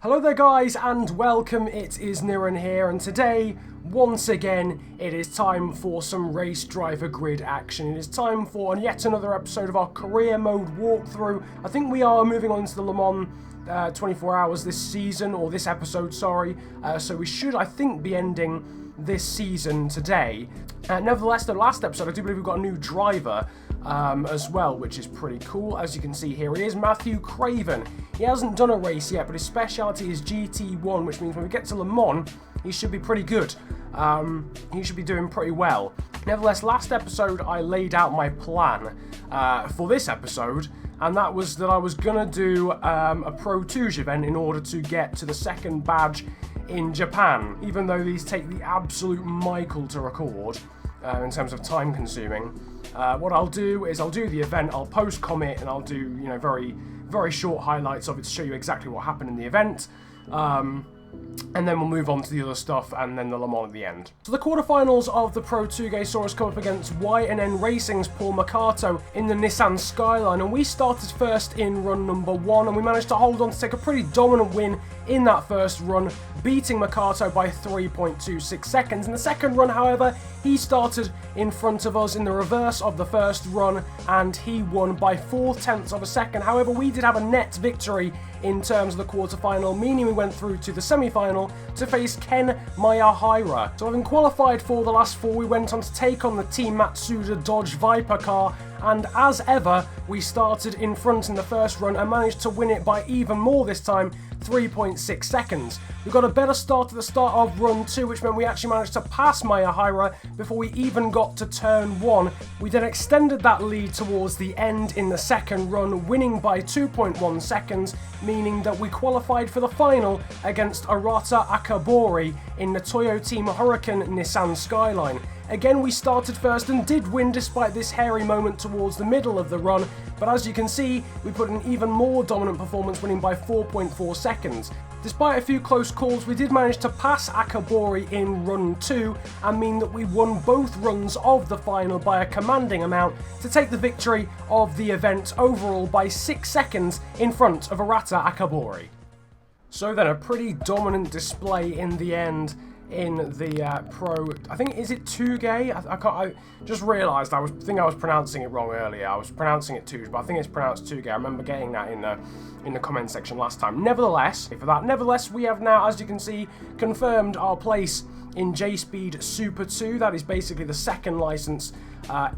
Hello there guys and welcome, it is Niran here, and today, once again, it is time for some race driver grid action. It is time for yet another episode of our career mode walkthrough. I think we are moving on to the Le Mans 24 hours this season, or this episode, sorry. So we should, I think, be ending this season today. Nevertheless, the last episode, I do believe we've got a new driver as well, which is pretty cool. As you can see here, he is Matthew Craven. He hasn't done a race yet, but his speciality is GT1, which means when we get to Le Mans, he should be pretty good. He should be doing pretty well. Nevertheless, last episode, I laid out my plan for this episode, and that was that I was going to do a Pro Touge event in order to get to the second badge in Japan, even though these take the absolute Michael to record in terms of time consuming. What I'll do is I'll do the event, I'll post commit, and I'll do, very short highlights of it to show you exactly what happened in the event. And then we'll move on to the other stuff, and then the Le Mans at the end. So the quarterfinals of the Pro Touge saw us come up against Y&N Racing's Paul Mercato in the Nissan Skyline, and we started first in run number 1, and we managed to hold on to take a pretty dominant win in that first run, beating Mercato by 3.26 seconds. In the second run, however, he started in front of us in the reverse of the first run, and he won by 0.4 of a second. However, we did have a net victory in terms of the quarterfinal, meaning we went through to the semi-final to face Ken Miyahira. So having qualified for the last four, we went on to take on the Team Matsuda Dodge Viper car, and as ever, we started in front in the first run and managed to win it by even more this time, 3.6 seconds. We got a better start at the start of run 2, which meant we actually managed to pass Miyahira before we even got to turn 1. We then extended that lead towards the end in the second run, winning by 2.1 seconds, meaning that we qualified for the final against Arata Akabori in the Toyo Team Hurricane Nissan Skyline. Again, we started first and did win despite this hairy moment towards the middle of the run, but as you can see, we put an even more dominant performance, winning by 4.4 seconds. Despite a few close calls, we did manage to pass Akabori in run 2 and mean that we won both runs of the final by a commanding amount to take the victory of the event overall by 6 seconds in front of Arata Akabori. So then, a pretty dominant display in the end in the Pro, I think, is it Touge? I just realised I was pronouncing it wrong earlier. I was pronouncing it Touge, but I think it's pronounced Touge. I remember getting that in the comment section last time. Nevertheless, we have now, as you can see, confirmed our place in J-Speed Super 2. That is basically the second licence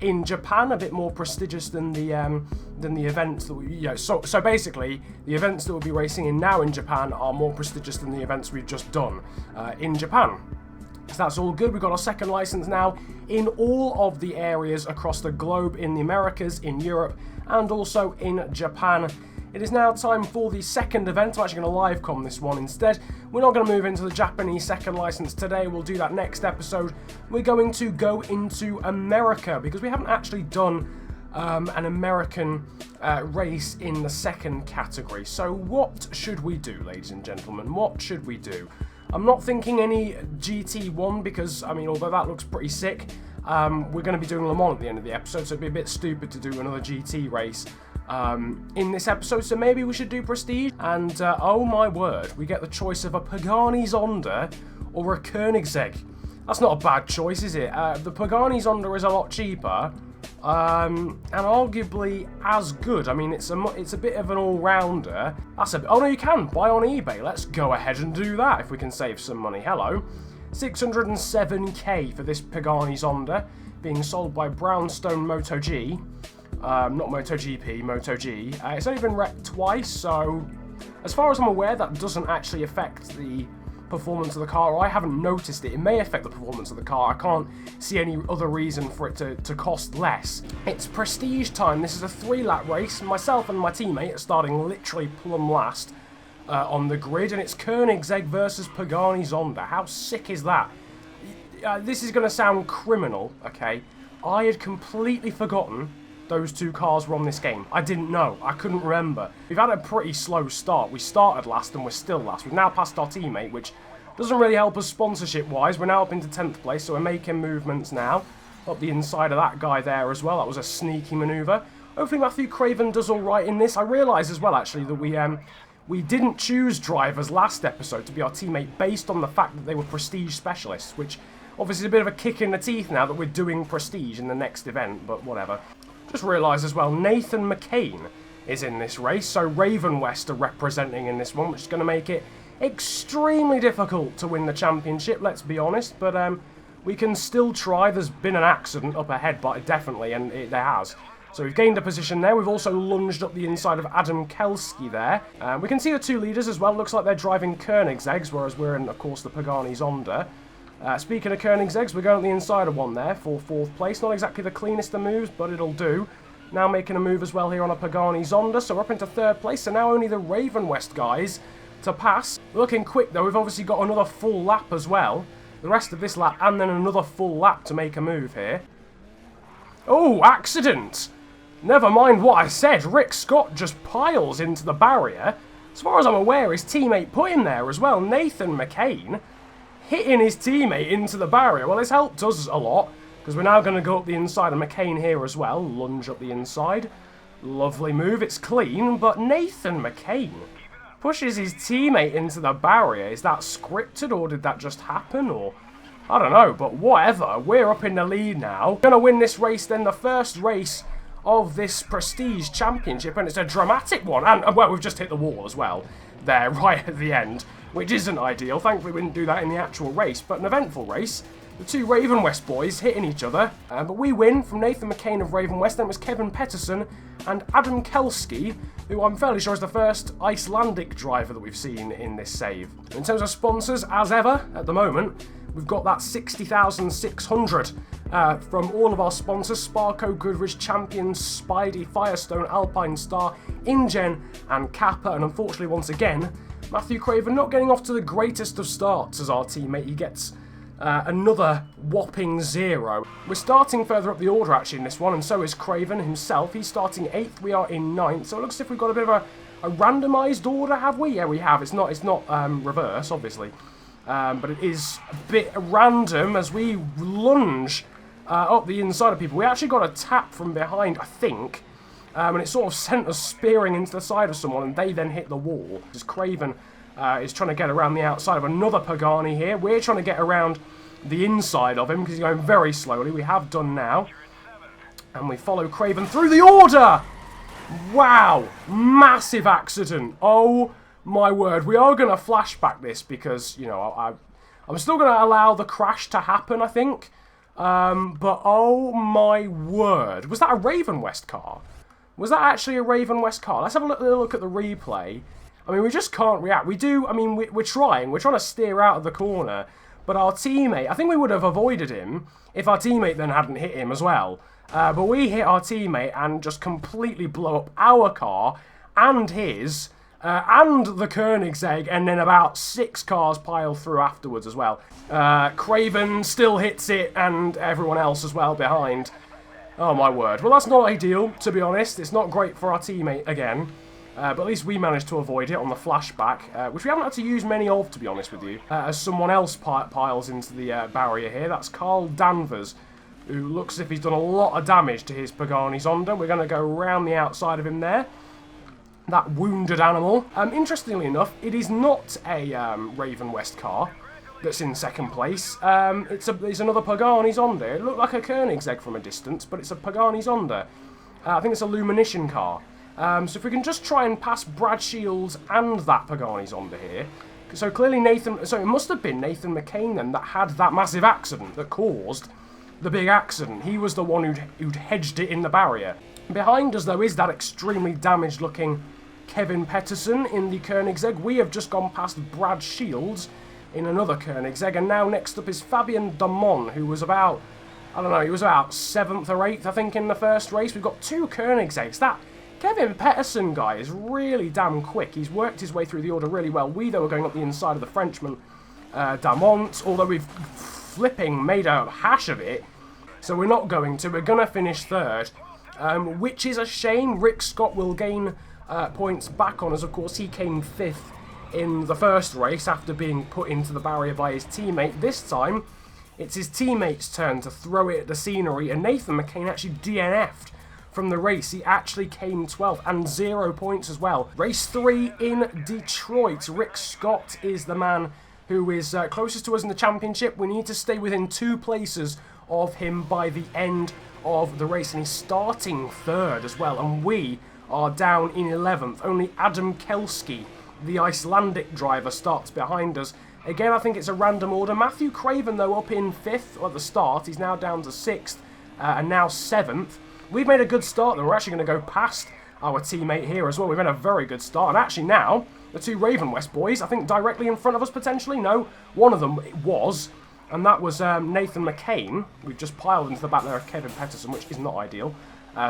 in Japan, a bit more prestigious than the events that we, so basically the events that we'll be racing in now in Japan are more prestigious than the events we've just done in Japan. So that's all good. We've got our second licence now in all of the areas across the globe, in the Americas, in Europe, and also in Japan. It is now time for the second event. I'm actually going to live com this one instead. We're not going to move into the Japanese second license today. We'll do that next episode. We're going to go into America because we haven't actually done an American race in the second category. So what should we do, ladies and gentlemen? What should we do? I'm not thinking any GT1 because, although that looks pretty sick, we're going to be doing Le Mans at the end of the episode, so it'd be a bit stupid to do another GT race in this episode, so maybe we should do Prestige. And oh my word, we get the choice of a Pagani Zonda or a Koenigsegg. That's not a bad choice, is it? The Pagani Zonda is a lot cheaper, and arguably as good. It's a bit of an all-rounder. Oh no, you can buy on eBay. Let's go ahead and do that if we can save some money. Hello. 607k for this Pagani Zonda, being sold by Brownstone Moto G. Not MotoGP, Moto G. It's only been wrecked twice, so as far as I'm aware, that doesn't actually affect the performance of the car, or I haven't noticed it. It may affect the performance of the car. I can't see any other reason for it to cost less. It's Prestige time. This is a 3-lap race. Myself and my teammate are starting literally plumb last on the grid, and it's Koenigsegg versus Pagani Zonda. How sick is that? This is going to sound criminal, okay? I had completely forgotten those two cars were on this game. I didn't know. I couldn't remember. We've had a pretty slow start. We started last and we're still last. We've now passed our teammate, which doesn't really help us sponsorship-wise. We're now up into 10th place, so we're making movements now. Up the inside of that guy there as well. That was a sneaky manoeuvre. Hopefully Matthew Craven does all right in this. I realise as well, actually, that we we didn't choose drivers last episode to be our teammate based on the fact that they were prestige specialists, which obviously is a bit of a kick in the teeth now that we're doing prestige in the next event, but whatever. Just realised as well, Nathan McCain is in this race, so Raven West are representing in this one, which is going to make it extremely difficult to win the championship, let's be honest, but we can still try. There's been an accident up ahead, but definitely, and there has. So we've gained a position there. We've also lunged up the inside of Adam Kelski there. We can see the two leaders as well. Looks like they're driving Koenigsegg's, whereas we're in, of course, the Pagani Zonda. Speaking of Koenigsegg's, we're going up the inside of one there for 4th place. Not exactly the cleanest of moves, but it'll do. Now making a move as well here on a Pagani Zonda, so we're up into 3rd place. So now only the Raven West guys to pass. Looking quick though, we've obviously got another full lap as well. The rest of this lap and then another full lap to make a move here. Oh, accident! Never mind what I said, Rick Scott just piles into the barrier. As far as I'm aware, his teammate put him there as well, Nathan McCain, hitting his teammate into the barrier. Well, it's helped us a lot, because we're now going to go up the inside of McCain here as well, lunge up the inside. Lovely move, it's clean, but Nathan McCain pushes his teammate into the barrier. Is that scripted, or did that just happen, or... I don't know, but whatever. We're up in the lead now. Going to win this race then, the first race of this Prestige Championship, and it's a dramatic one. And, well, we've just hit the wall as well there, right at the end, which isn't ideal. Thankfully, we didn't do that in the actual race, but an eventful race. The two Raven West boys hitting each other, but we win from Nathan McCain of Raven West. Then it was Kevin Pettersson and Adam Kelski, who I'm fairly sure is the first Icelandic driver that we've seen in this save. In terms of sponsors, as ever, at the moment, we've got that 60,600 from all of our sponsors: Sparco, Goodrich, Champions, Spidey, Firestone, Alpine Star, InGen, and Kappa. And unfortunately, once again, Matthew Craven not getting off to the greatest of starts as our teammate. He gets another whopping 0. We're starting further up the order actually in this one, and so is Craven himself. He's starting 8th, we are in 9th, so it looks as if we've got a bit of a randomised order, have we? Yeah, we have. It's not reverse, obviously, but it is a bit random as we lunge up the inside of people. We actually got a tap from behind, I think, and it sort of sent us spearing into the side of someone, and they then hit the wall. As Craven is trying to get around the outside of another Pagani here. We're trying to get around the inside of him because he's going very slowly. We have done now. And we follow Craven through the order! Wow! Massive accident. Oh my word. We are going to flashback this because, you know, I'm still going to allow the crash to happen, I think. But oh my word. Was that a Raven West car? Was that actually a Raven West car? Let's have a look at the replay. I mean, we just can't react. We do, I mean, we're trying to steer out of the corner, but our teammate, I think we would have avoided him if our teammate then hadn't hit him as well. But we hit our teammate and just completely blow up our car and his, and the Koenigsegg, and then about 6 cars pile through afterwards as well. Craven still hits it, and everyone else as well behind. Oh my word. Well, that's not ideal, to be honest. It's not great for our teammate again. But at least we managed to avoid it on the flashback, which we haven't had to use many of, to be honest with you, as someone else piles into the barrier here. That's Carl Danvers, who looks as if he's done a lot of damage to his Pagani Zonda. We're going to go around the outside of him there. That wounded animal. Interestingly enough, it is not a Raven West car that's in 2nd place. It's another Pagani Zonda. It looked like a Koenigsegg from a distance, but it's a Pagani Zonda. I think it's a Lumination car. So if we can just try and pass Brad Shields and that Pagani Zonda here. So clearly it must have been Nathan McCain then that had that massive accident that caused the big accident. He was the one who'd hedged it in the barrier. Behind us though is that extremely damaged looking Kevin Pettersson in the Koenigsegg. We have just gone past Brad Shields in another Koenigsegg, and now next up is Fabian Damon, who was about, I don't know, he was about 7th or 8th I think in the first race. We've got 2 Koenigsegg's. That Kevin Pettersson guy is really damn quick. He's worked his way through the order really well. We, though, are going up the inside of the Frenchman, Damont, although we've flipping made a hash of it. So we're not going to. We're going to finish 3rd, which is a shame. Rick Scott will gain points back on us. Of course, he came 5th in the first race after being put into the barrier by his teammate. This time, it's his teammate's turn to throw it at the scenery, and Nathan McCain actually DNF'd from the race. He actually came 12th and 0 points as well. Race 3 in Detroit. Rick Scott is the man who is closest to us in the championship. We need to stay within 2 places of him by the end of the race, and he's starting 3rd as well, and we are down in 11th. Only Adam Kelski, the Icelandic driver, starts behind us. Again, I think it's a random order. Matthew Craven, though, up in 5th at the start. He's now down to 6th and now 7th. We've made a good start, though. We're actually going to go past our teammate here as well. We've had a very good start. And actually now, the 2 Raven West boys, I think directly in front of us potentially. No, one of them was, and that was Nathan McCain. We've just piled into the back there of Kevin Petterson, which is not ideal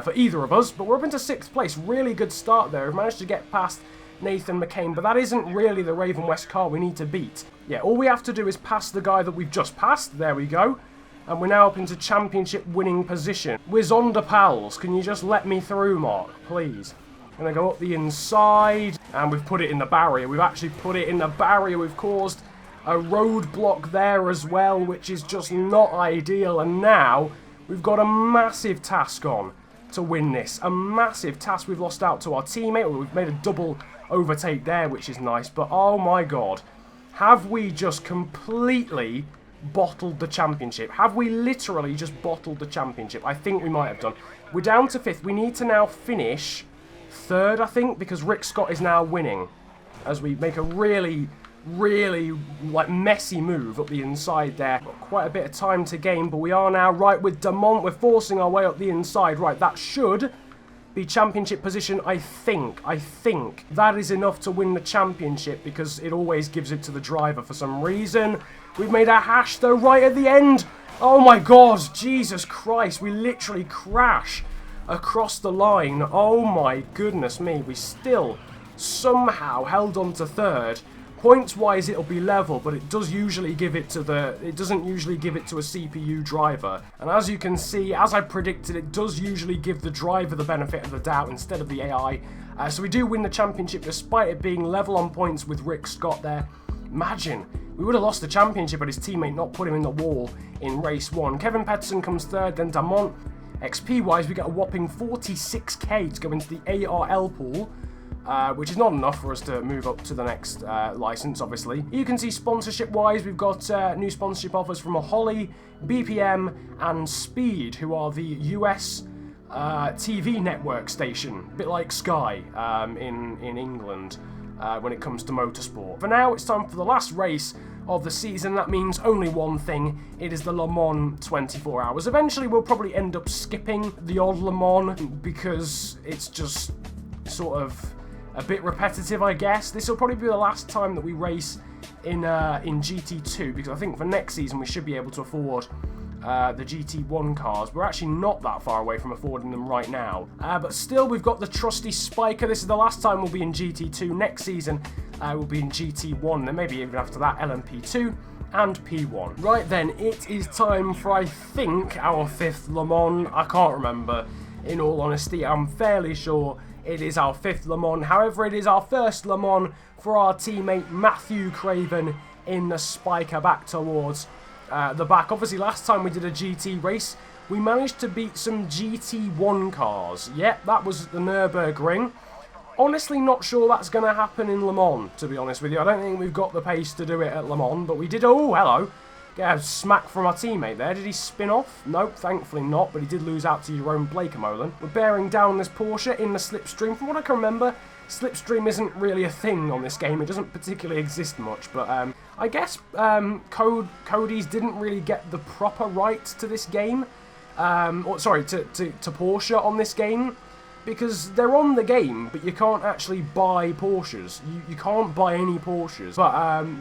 for either of us. But we're up into 6th place. Really good start there. We've managed to get past Nathan McCain, but that isn't really the Raven West car we need to beat. Yeah, all we have to do is pass the guy that we've just passed. There we go. And we're now up into championship winning position. We're Zonda pals. Can you just let me through, Mark, please? I'm going to go up the inside, and we've put it in the barrier. We've actually put it in the barrier. We've caused a roadblock there as well, which is just not ideal. And now we've got a massive task on to win this. A massive task. We've lost out to our teammate. We've made a double overtake there, which is nice. But oh my god, have we just completely bottled the championship? Have we literally just bottled the championship? I think we might have done. We're down to 5th. We need to now finish 3rd, I think, because Rick Scott is now winning as we make a really like messy move up the inside there. Got quite a bit of time to gain, but we are now right with Damont. We're forcing our way up the inside. Right, that should be championship position, I think. I think that is enough to win the championship because it always gives it to the driver for some reason. We've made a hash though right at the end. Oh my god, Jesus Christ, we literally crash across the line. Oh my goodness me, we still somehow held on to 3rd. Points wise it'll be level, but it does usually give it to it doesn't usually give it to a CPU driver. And as you can see, as I predicted, it does usually give the driver the benefit of the doubt instead of the AI. So we do win the championship despite it being level on points with Rick Scott there. Imagine, we would have lost the championship had his teammate not put him in the wall in race 1. Kevin Petterson comes 3rd, then Damont. XP wise, we get a whopping 46k to go into the ARL pool. Which is not enough for us to move up to the next license, obviously. You can see sponsorship-wise, we've got new sponsorship offers from Holly, BPM, and Speed, who are the US TV network station, a bit like Sky in England when it comes to motorsport. For now, it's time for the last race of the season. That means only one thing. It is the Le Mans 24 hours. Eventually, we'll probably end up skipping the odd Le Mans because it's just sort of a bit repetitive, I guess. This will probably be the last time that we race in GT2 because I think for next season we should be able to afford the GT1 cars. We're actually not that far away from affording them right now. But still, we've got the trusty Spiker. This is the last time we'll be in GT2. Next season we'll be in GT1, then maybe even after that LMP2 and P1. Right then, it is time for, I think, our 5th Le Mans. I can't remember, in all honesty. I'm fairly sure it is our 5th Le Mans. However, it is our first Le Mans for our teammate Matthew Craven in the Spiker back towards the back. Obviously, last time we did a GT race, we managed to beat some GT1 cars. Yep, that was the Nürburgring. Honestly, not sure that's going to happen in Le Mans, to be honest with you. I don't think we've got the pace to do it at Le Mans, but we did... Oh, hello. Get a smack from our teammate there. Did he spin off? Nope, thankfully not, but he did lose out to Jerome Blakemolen. We're bearing down this Porsche in the slipstream. From what I can remember, slipstream isn't really a thing on this game. It doesn't particularly exist much, but I guess Cody's didn't really get the proper rights to this game. To Porsche on this game. Because they're on the game, but you can't actually buy Porsches. You can't buy any Porsches. But,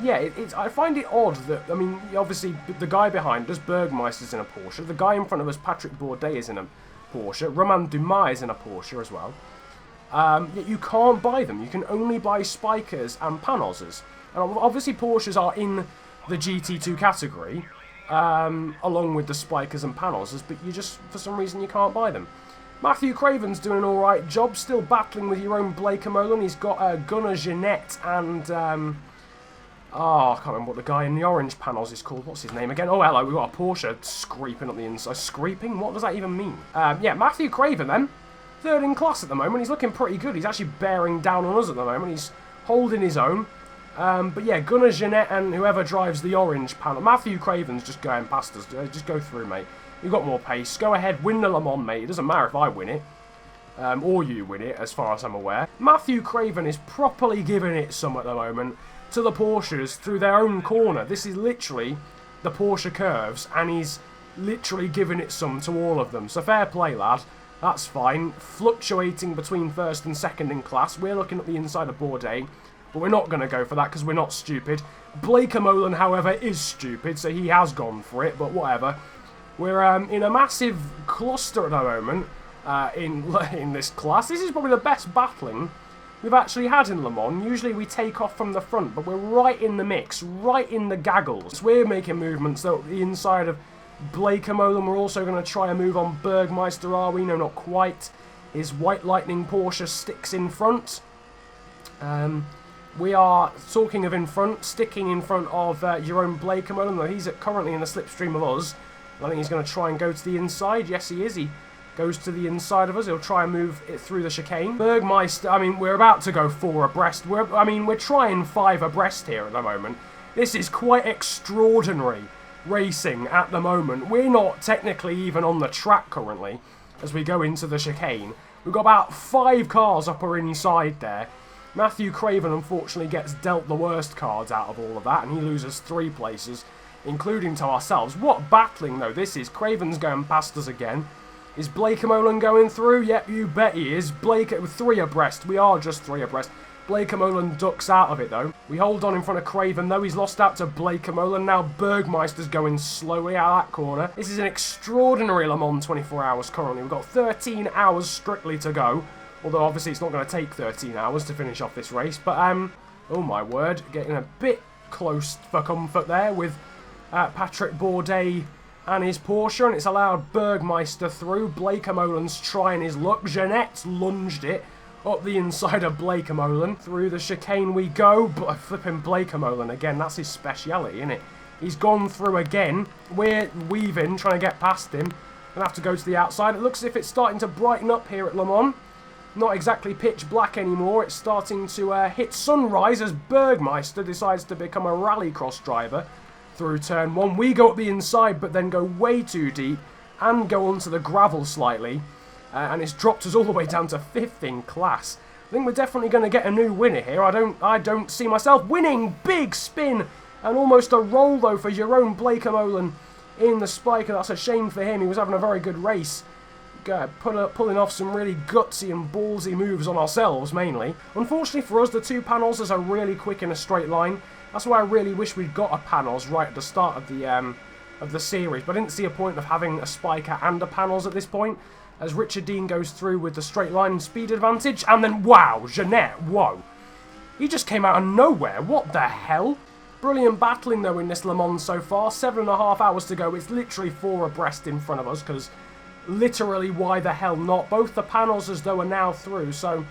yeah, I find it odd that, I mean, obviously, the guy behind us, Bergmeister's in a Porsche. The guy in front of us, Patrick Bourdais, is in a Porsche. Romain Dumas is in a Porsche as well. Yet you can't buy them. You can only buy Spikers and Panozers. And obviously, Porsches are in the GT2 category, along with the Spikers and Panozers, but you just, for some reason, you can't buy them. Matthew Craven's doing an alright job, still battling with your own Blakemolen. He's got Gunnar Jeanette and, I can't remember what the guy in the orange panels is called. What's his name again? Oh, hello, we've got a Porsche scraping up the inside. Scraping? What does that even mean? Yeah, Matthew Craven then. third in class at the moment. He's looking pretty good. He's actually bearing down on us at the moment. He's holding his own. But yeah, Gunnar, Jeanette, and whoever drives the orange panel. Matthew Craven's just going past us. Just go through, mate. You've got more pace. Go ahead, win the Le Mans, mate. It doesn't matter if I win it. Or you win it, as far as I'm aware. Matthew Craven is properly giving it some at the moment to the Porsches through their own corner. This is literally the Porsche curves, and he's literally giving it some to all of them. So fair play, lad. That's fine. Fluctuating between first and second in class. We're looking at the inside of Boddy, but we're not going to go for that because we're not stupid. Blake Molan, however, is stupid, so he has gone for it, but whatever. We're in a massive cluster at the moment in this class. This is probably the best battling we've actually had in Le Mans. Usually we take off from the front, but we're right in the mix, right in the gaggles. We're making movements though at the inside of Blake Molan. We're also going to try and move on Bergmeister, are we? No, not quite. His White Lightning Porsche sticks in front. We are, talking of in front, sticking in front of your own Blake Molan, though he's currently in the slipstream of us. I think he's going to try and go to the inside. Yes, he is. He goes to the inside of us. He'll try and move it through the chicane. Bergmeister, I mean, we're about to go 4 abreast. We're trying 5 abreast here at the moment. This is quite extraordinary racing at the moment. We're not technically even on the track currently as we go into the chicane. We've got about 5 cars up or inside there. Matthew Craven unfortunately gets dealt the worst cards out of all of that, and he loses 3 places, including to ourselves. What battling though this is. Craven's going past us again. Is Blake Molan going through? Yep, you bet he is. Blake with 3 abreast. We are just 3 abreast. Blake Molan ducks out of it though. We hold on in front of Craven though. He's lost out to Blake Molan. Now Bergmeister's going slowly out of that corner. This is an extraordinary Le Mans 24 hours currently. We've got 13 hours strictly to go. Although obviously it's not going to take 13 hours to finish off this race. But oh my word, getting a bit close for comfort there with Patrick Bourdais and his Porsche, and it's allowed Bergmeister through. Blake Molan's trying his luck. Jeanette's lunged it up the inside of Blake Molan. Through the chicane we go. Flipping Blake Molan again. That's his speciality, isn't it? He's gone through again. We're weaving, trying to get past him. Gonna have to go to the outside. It looks as if it's starting to brighten up here at Le Mans. Not exactly pitch black anymore. It's starting to hit sunrise as Bergmeister decides to become a rallycross driver. Through turn 1, we go up the inside, but then go way too deep and go onto the gravel slightly, and it's dropped us all the way down to 5th in class. I think we're definitely going to get a new winner here. I don't see myself winning. Big spin and almost a roll though for your own Blake Molan in the spiker. That's a shame for him. He was having a very good race, pulling off some really gutsy and ballsy moves on ourselves mainly. Unfortunately for us, the 2 panels are really quick in a straight line. That's why I really wish we'd got a panels right at the start of the series, but I didn't see a point of having a spiker and a panels at this point, as Richard Dean goes through with the straight line and speed advantage, and then wow, Jeanette, whoa. He just came out of nowhere, what the hell? Brilliant battling though in this Le Mans so far, 7.5 hours to go. It's literally 4 abreast in front of us, because literally why the hell not? Both the panels as though are now through, so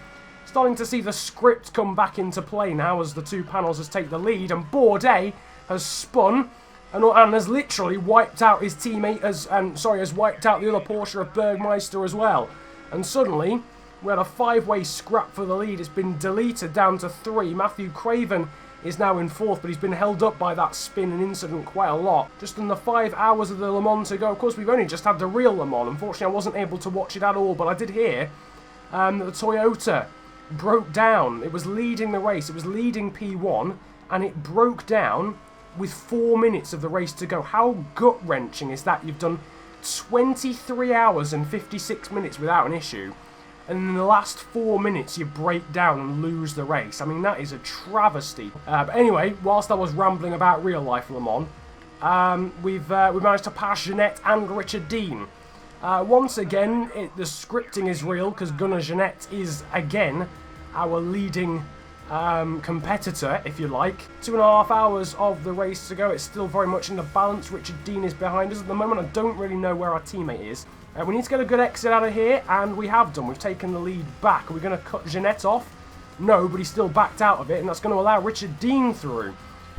starting to see the script come back into play now as the 2 panels has take the lead, and Bourdais has spun and has literally wiped out his teammate has wiped out the other Porsche of Bergmeister as well. And suddenly we had a 5-way scrap for the lead. It's been deleted down to 3. Matthew Craven is now in 4th, but he's been held up by that spin and incident quite a lot. Just in the 5 hours of the Le Mans to go. Of course, we've only just had the real Le Mans. Unfortunately, I wasn't able to watch it at all, but I did hear that the Toyota broke down. It was leading the race. It was leading P1, and it broke down with 4 minutes of the race to go. How gut-wrenching is that? You've done 23 hours and 56 minutes without an issue, and in the last 4 minutes you break down and lose the race. I mean, that is a travesty. But anyway, whilst I was rambling about real-life Le Mans, we've managed to pass Jeanette and Richard Dean. Once again, the scripting is real, because Gunnar Jeanette is, again, our leading competitor, if you like. 2.5 hours of the race to go. It's still very much in the balance. Richard Dean is behind us at the moment. I don't really know where our teammate is. We need to get a good exit out of here, and we have done. We've taken the lead back. Are we going to cut Jeanette off? No, but he's still backed out of it, and that's going to allow Richard Dean through.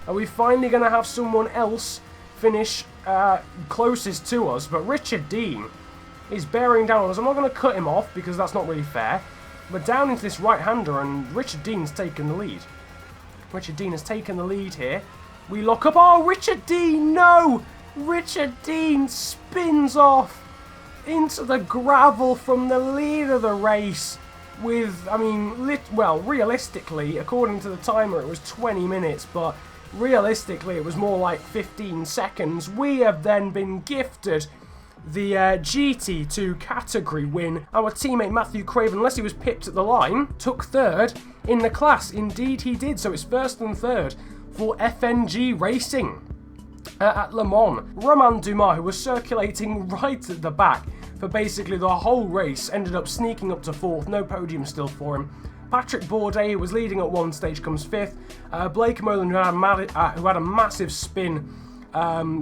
Are we finally going to have someone else finish closest to us? But Richard Dean, is bearing down on us. I'm not going to cut him off because that's not really fair. We're down into this right-hander, and Richard Dean's taken the lead. Richard Dean has taken the lead here. We lock up. Oh, Richard Dean, no! Richard Dean spins off into the gravel from the lead of the race with, I mean, well, realistically, according to the timer, it was 20 minutes, but realistically, it was more like 15 seconds. We have then been gifted the GT2 category win. Our teammate Matthew Craven, unless he was pipped at the line, took third in the class. Indeed he did, so it's first and third for FNG Racing at Le Mans. Romain Dumas, who was circulating right at the back for basically the whole race, ended up sneaking up to fourth. No podium still for him. Patrick Boddy, who was leading at one stage, comes fifth. Blake Molan, who had a massive spin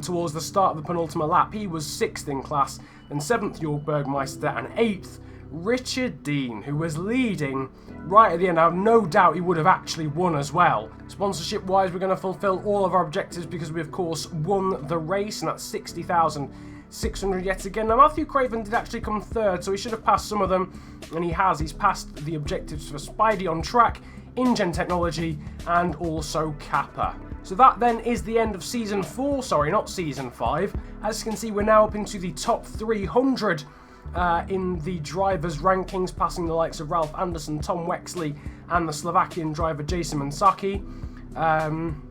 towards the start of the penultimate lap, he was sixth in class. Then seventh, Jörg Bergmeister, and eighth, Richard Dean, who was leading right at the end. I have no doubt he would have actually won as well. Sponsorship-wise, we're going to fulfill all of our objectives because we, of course, won the race, and that's 60,600 yet again. Now, Matthew Craven did actually come third, so he should have passed some of them, and he has. He's passed the objectives for Spidey on track, InGen Technology, and also Kappa. So that then is the end of Season 4, sorry, not Season 5. As you can see, we're now up into the top 300 in the drivers' rankings, passing the likes of Ralph Anderson, Tom Wexley, and the Slovakian driver Jason Mansaki. Find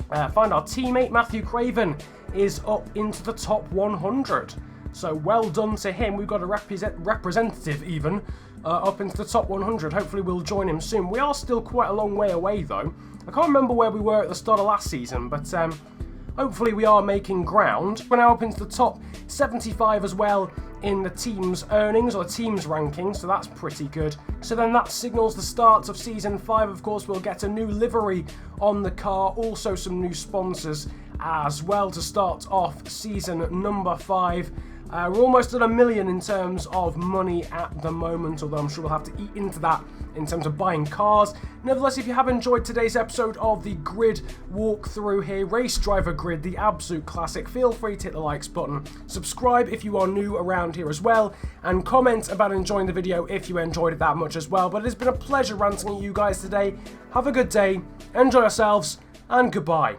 our teammate Matthew Craven is up into the top 100. So well done to him. We've got a representative even up into the top 100. Hopefully we'll join him soon. We are still quite a long way away though. I can't remember where we were at the start of last season, but hopefully we are making ground. We're now up into the top 75 as well in the team's earnings or team's rankings, so that's pretty good. So then that signals the start of Season 5. Of course, we'll get a new livery on the car, also some new sponsors as well to start off Season number 5. We're almost at 1 million in terms of money at the moment, although I'm sure we'll have to eat into that in terms of buying cars. Nevertheless, if you have enjoyed today's episode of the grid walkthrough here, Race Driver Grid, the absolute classic, feel free to hit the likes button, subscribe if you are new around here as well, and comment about enjoying the video if you enjoyed it that much as well. But it has been a pleasure ranting at you guys today. Have a good day, enjoy yourselves, and goodbye.